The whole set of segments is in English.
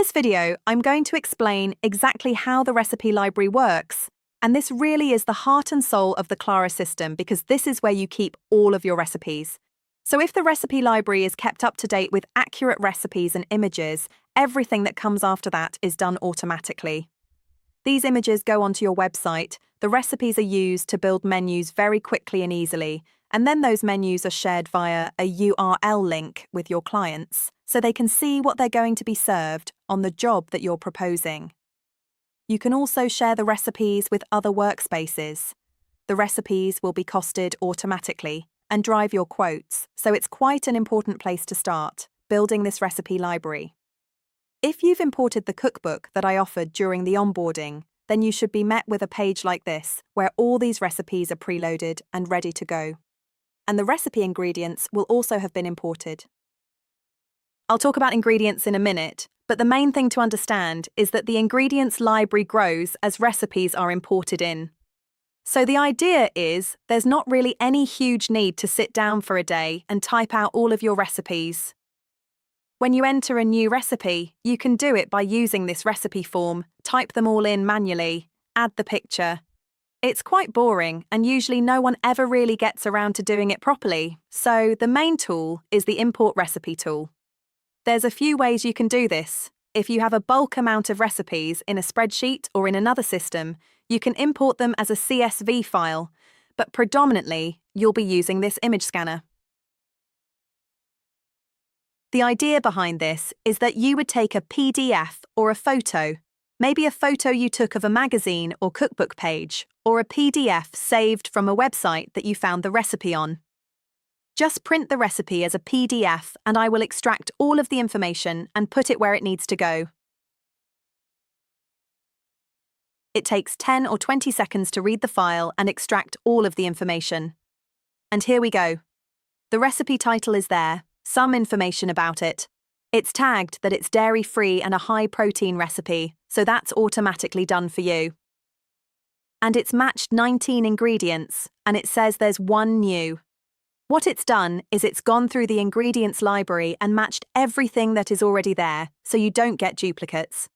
this video, I'm going to explain exactly how the recipe library works. And this really is the heart and soul of the Clara system because this is where you keep all of your recipes. So if the recipe library is kept up to date with accurate recipes and images, everything that comes after that is done automatically. These images go onto your website, the recipes are used to build menus very quickly and easily, and then those menus are shared via a URL link with your clients, so they can see what they're going to be served on the job that you're proposing. You can also share the recipes with other workspaces. The recipes will be costed automatically and drive your quotes, so it's quite an important place to start, building this recipe library. If you've imported the cookbook that I offered during the onboarding, then you should be met with a page like this, where all these recipes are preloaded and ready to go. And the recipe ingredients will also have been imported. I'll talk about ingredients in a minute, but the main thing to understand is that the ingredients library grows as recipes are imported in. So the idea is there's not really any huge need to sit down for a day and type out all of your recipes. When you enter a new recipe, you can do it by using this recipe form, type them all in manually, add the picture. It's quite boring and usually no one ever really gets around to doing it properly, so the main tool is the import recipe tool. There's a few ways you can do this. If you have a bulk amount of recipes in a spreadsheet or in another system, you can import them as a CSV file, but predominantly you'll be using this image scanner. The idea behind this is that you would take a PDF or a photo, maybe a photo you took of a magazine or cookbook page, or a PDF saved from a website that you found the recipe on. Just print the recipe as a PDF and I will extract all of the information and put it where it needs to go. It takes 10 or 20 seconds to read the file and extract all of the information. And here we go. The recipe title is there. Some information about it. It's tagged that it's dairy-free and a high-protein recipe, so that's automatically done for you. And it's matched 19 ingredients, and it says there's one new. What it's done is it's gone through the ingredients library and matched everything that is already there, so you don't get duplicates.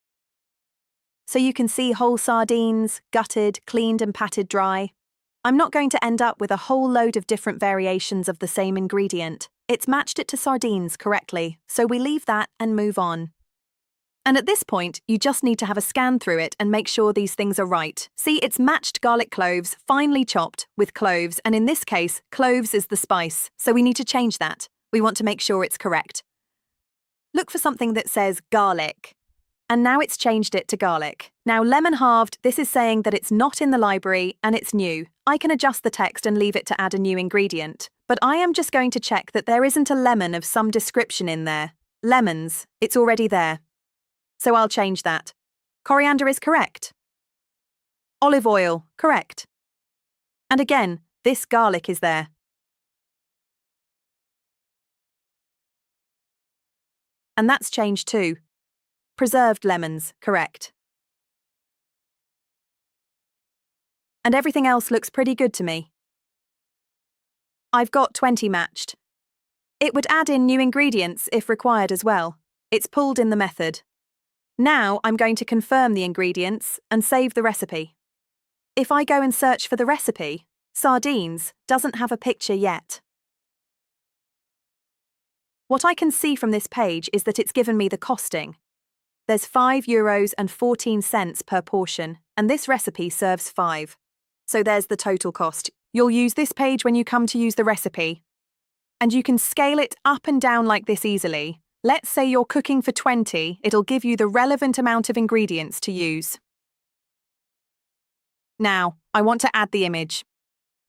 So you can see whole sardines, gutted, cleaned and patted dry. I'm not going to end up with a whole load of different variations of the same ingredient. It's matched it to sardines correctly, so we leave that and move on. And at this point, you just need to have a scan through it and make sure these things are right. See, it's matched garlic cloves, finely chopped, with cloves, and in this case, cloves is the spice, so we need to change that. We want to make sure it's correct. Look for something that says garlic. And now it's changed it to garlic. Now lemon halved, this is saying that it's not in the library and it's new. I can adjust the text and leave it to add a new ingredient. But I am just going to check that there isn't a lemon of some description in there. Lemons, it's already there. So I'll change that. Coriander is correct. Olive oil, correct. And again, this garlic is there. And that's changed too. Preserved lemons, correct. And everything else looks pretty good to me. I've got 20 matched. It would add in new ingredients if required as well. It's pulled in the method. Now I'm going to confirm the ingredients and save the recipe. If I go and search for the recipe, sardines doesn't have a picture yet. What I can see from this page is that it's given me the costing. There's €5.14 per portion, and this recipe serves 5. So there's the total cost. You'll use this page when you come to use the recipe. And you can scale it up and down like this easily. Let's say you're cooking for 20, it'll give you the relevant amount of ingredients to use. Now, I want to add the image.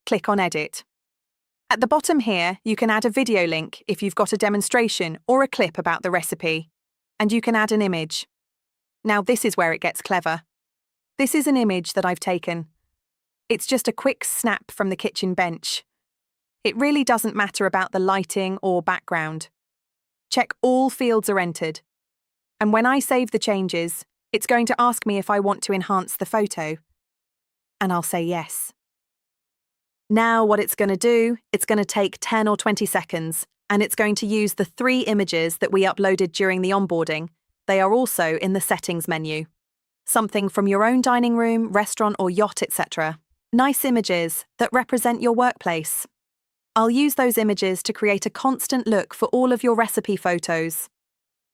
Click on Edit. At the bottom here, you can add a video link if you've got a demonstration or a clip about the recipe. And you can add an image. Now this is where it gets clever. This is an image that I've taken. It's just a quick snap from the kitchen bench. It really doesn't matter about the lighting or background. Check all fields are entered. And when I save the changes, it's going to ask me if I want to enhance the photo. And I'll say yes. Now what it's going to do, it's going to take 10 or 20 seconds, and it's going to use the 3 images that we uploaded during the onboarding, they are also in the settings menu. Something from your own dining room, restaurant or yacht, etc. Nice images that represent your workplace. I'll use those images to create a constant look for all of your recipe photos.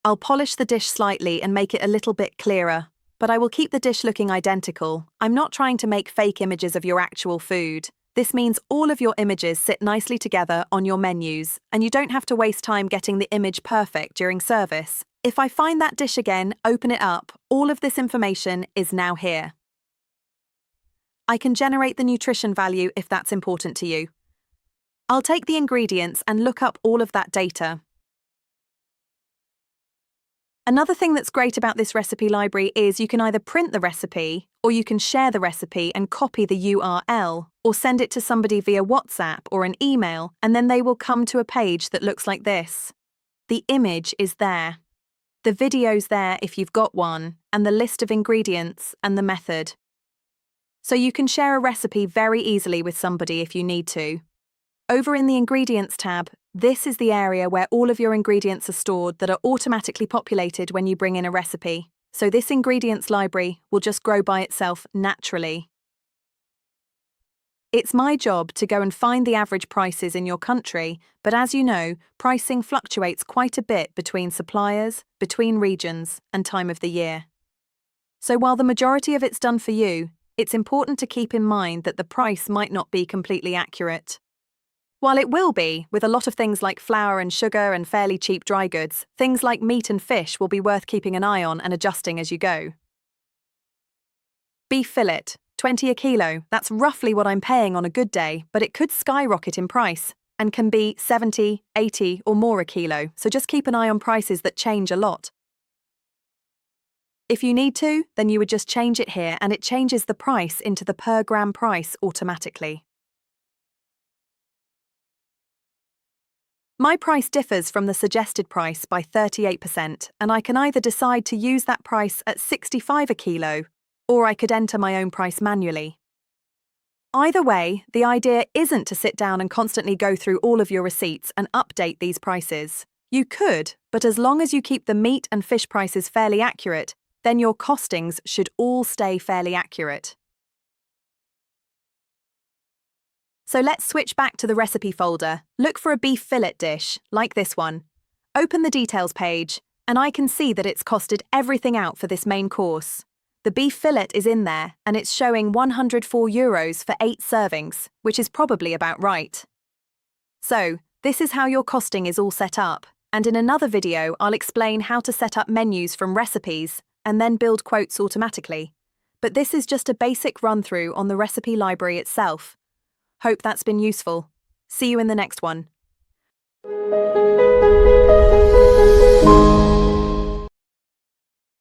I'll polish the dish slightly and make it a little bit clearer, but I will keep the dish looking identical. I'm not trying to make fake images of your actual food. This means all of your images sit nicely together on your menus, and you don't have to waste time getting the image perfect during service. If I find that dish again, open it up, all of this information is now here. I can generate the nutrition value if that's important to you. I'll take the ingredients and look up all of that data. Another thing that's great about this recipe library is you can either print the recipe, or you can share the recipe and copy the URL, or send it to somebody via WhatsApp or an email, and then they will come to a page that looks like this. The image is there. The video's there if you've got one, and the list of ingredients and the method. So you can share a recipe very easily with somebody if you need to. Over in the Ingredients tab, this is the area where all of your ingredients are stored that are automatically populated when you bring in a recipe. So this ingredients library will just grow by itself naturally. It's my job to go and find the average prices in your country, but as you know, pricing fluctuates quite a bit between suppliers, between regions, and time of the year. So while the majority of it's done for you, it's important to keep in mind that the price might not be completely accurate. While it will be, with a lot of things like flour and sugar and fairly cheap dry goods, things like meat and fish will be worth keeping an eye on and adjusting as you go. Beef fillet, 20 a kilo, that's roughly what I'm paying on a good day, but it could skyrocket in price and can be 70, 80 or more a kilo, so just keep an eye on prices that change a lot. If you need to, then you would just change it here and it changes the price into the per gram price automatically. My price differs from the suggested price by 38%, and I can either decide to use that price at 65 a kilo, or I could enter my own price manually. Either way, the idea isn't to sit down and constantly go through all of your receipts and update these prices. You could, but as long as you keep the meat and fish prices fairly accurate, then your costings should all stay fairly accurate. So let's switch back to the recipe folder. Look for a beef fillet dish, like this one. Open the details page, and I can see that it's costed everything out for this main course. The beef fillet is in there, and it's showing €104 for 8 servings, which is probably about right. So, this is how your costing is all set up, and in another video I'll explain how to set up menus from recipes, and then build quotes automatically. But this is just a basic run-through on the recipe library itself. Hope that's been useful. See you in the next one.